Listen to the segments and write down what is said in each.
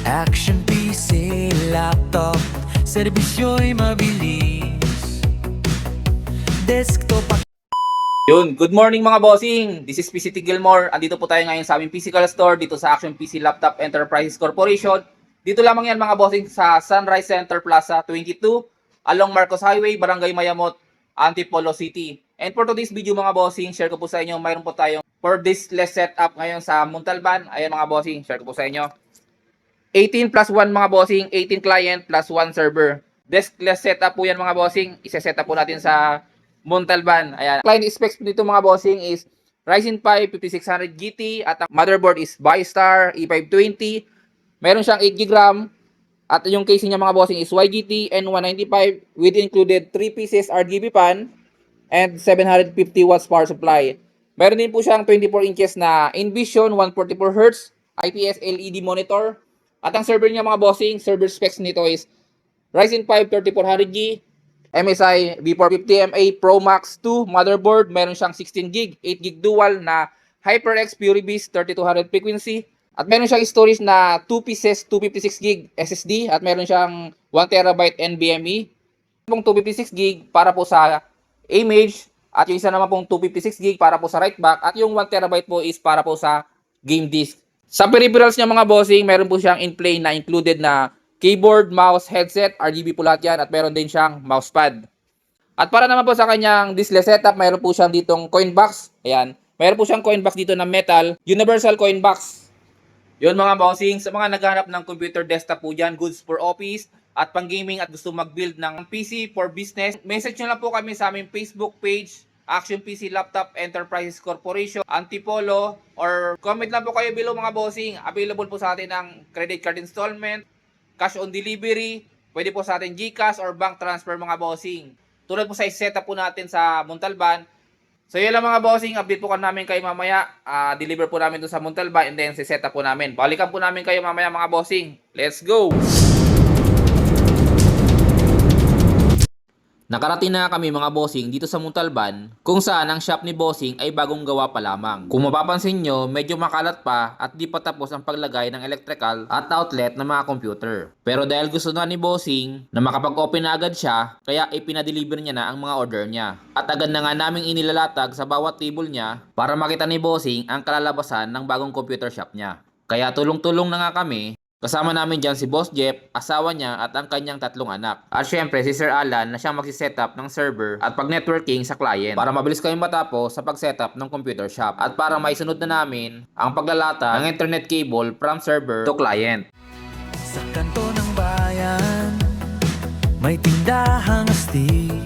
Action PC, laptop, serbisyo'y mabilis. Desktop. Yun, good morning mga bossing! This is PCT Gilmore. Andito po tayo ngayon sa aming physical store dito sa Action PC Laptop Enterprises Corporation. Dito lamang yan mga bossing sa Sunrise Center Plaza 22 along Marcos Highway, Barangay Mayamot, Antipolo City. And for today's video mga bossing, share ko po sa inyo, mayroon po tayong for diskless setup ngayon sa Montalban. Ayan mga bossing, share ko po sa inyo. 18 plus 1 mga bossing, 18 client plus 1 server. Diskless setup po yan mga bossing. Isa-set up po natin sa Montalban. Ayan. Client specs nito mga bossing is Ryzen 5 5600 GT at ang motherboard is Bystar E520. Meron siyang 8GB RAM at yung casing niya mga bossing is YGT N195 with included 3 pieces RGB fan and 750 watts power supply. Meron din po siyang 24 inches na Envision 144Hz IPS LED monitor. At ang server niya mga bossing, server specs nito is Ryzen 5 3400G MSI V450MA Pro Max 2 motherboard. Meron siyang 16GB, 8GB dual na HyperX PureBeast 3200 frequency. At meron siyang storage na 2 pieces 256GB SSD. At meron siyang 1TB NVMe. Yung 256GB para po sa image. At yung isa naman pong 256GB para po sa right back. At yung 1TB po is para po sa game disk. Sa peripherals niya mga bossing, meron po siyang in-play na included na keyboard, mouse, headset, RGB po lahat yan at meron din siyang mousepad. At para naman po sa kanyang display setup, meron po siyang ditong coin box. Ayan, meron po siyang coin box dito na metal, universal coin box. Yun mga bossing, sa mga naghahanap ng computer desktop po dyan, goods for office at pang gaming at gusto mag-build ng PC for business, message nyo lang po kami sa aming Facebook page, Action PC Laptop Enterprises Corporation, Antipolo, or comment lang po kayo below mga bossing. Available po sa atin ang credit card installment, cash on delivery, pwede po sa atin GCash or bank transfer mga bossing. Tulad po sa setup po natin sa Montalban. So yun lang mga bossing, update po namin kayo mamaya. Deliver po namin doon sa Montalban and then setup po namin. Balikan po namin kayo mamaya mga bossing. Let's go! Nakarating na kami mga bossing dito sa Montalban kung saan ang shop ni bossing ay bagong gawa pa lamang. Kung mapapansin nyo, medyo makalat pa at di pa tapos ang paglagay ng electrical at outlet ng mga computer. Pero dahil gusto na ni bossing na makapag-open na agad siya, kaya ipinadeliver niya na ang mga order niya. At agad na nga naming inilalatag sa bawat table niya para makita ni bossing ang kalalabasan ng bagong computer shop niya. Kaya tulong-tulong na nga kami. Kasama namin dyan si Boss Jeff, asawa niya at ang kanyang 3 anak. At syempre si Sir Alan na siyang magsisetup ng server at pag-networking sa client para mabilis kayong matapos sa pag-setup ng computer shop. At para maisunod na namin ang paglalata ng internet cable from server to client. Sa kanto ng bayan, may tindahang astig.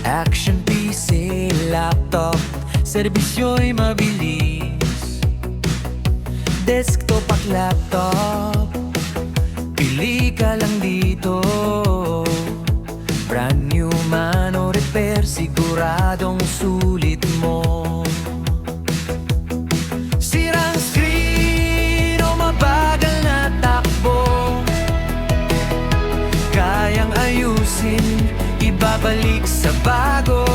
Action PC, laptop, serbisyo'y mabilis. Desktop at laptop, pili ka lang dito. Brand new man o repair, siguradong sulit mo. Sirang screen o mabagal na takbo, kayang ayusin, ibabalik sa bago.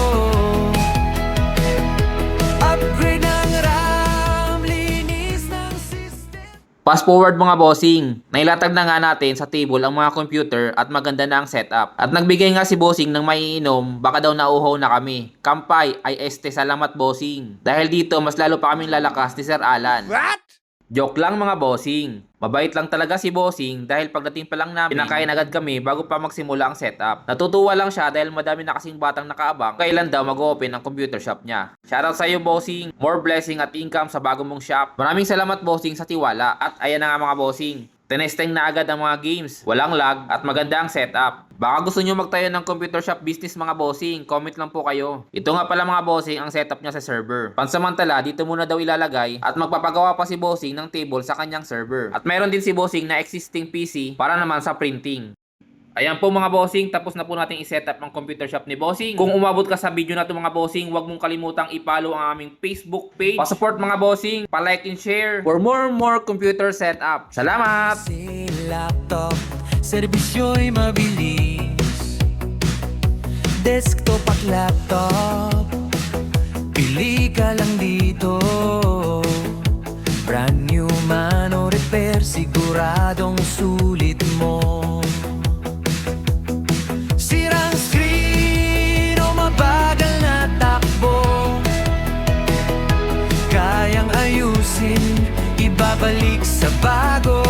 Upgrade ng RAM, linis ng system. Fast forward mga bossing, nailatag na nga natin sa table ang mga computer at maganda na ang setup. At nagbigay nga si bossing ng maiinom, baka daw nauuhaw na kami. Kampay ay salamat bossing. Dahil dito mas lalo pa kaming lalakas ni Sir Alan. What? Joke lang mga bossing. Mabait lang talaga si bossing dahil pagdating pa lang namin, pinakain agad kami bago pa magsimula ang setup. Natutuwa lang siya dahil madami na kasing batang nakaabang kailan daw mag-open ang computer shop niya. Shoutout sa iyo bossing, more blessing at income sa bago mong shop. Maraming salamat bossing sa tiwala. At ayan na nga mga bossing, tinesteng na agad ang mga games, walang lag at maganda ang setup. Baka gusto nyo magtayo ng computer shop business mga bossing, comment lang po kayo. Ito nga pala mga bossing ang setup niya sa server. Pansamantala, dito muna daw ilalagay at magpapagawa pa si bossing ng table sa kanyang server. At meron din si bossing na existing PC para naman sa printing. Ayan po mga bossing, tapos na po natin i-setup ng computer shop ni bossing. Kung umabot ka sa video na ito mga bossing, huwag mong kalimutang i-follow ang aming Facebook page. Pa-support mga bossing, pa-like and share for more computer setup. Salamat! Si laptop, serbisyo'y mabilis. Desktop at laptop, pili ka lang dito. Brand new man o repair, siguradong sulit mo. Sirang screen o mabagal na takbo, kayang ayusin, ibabalik sa bago.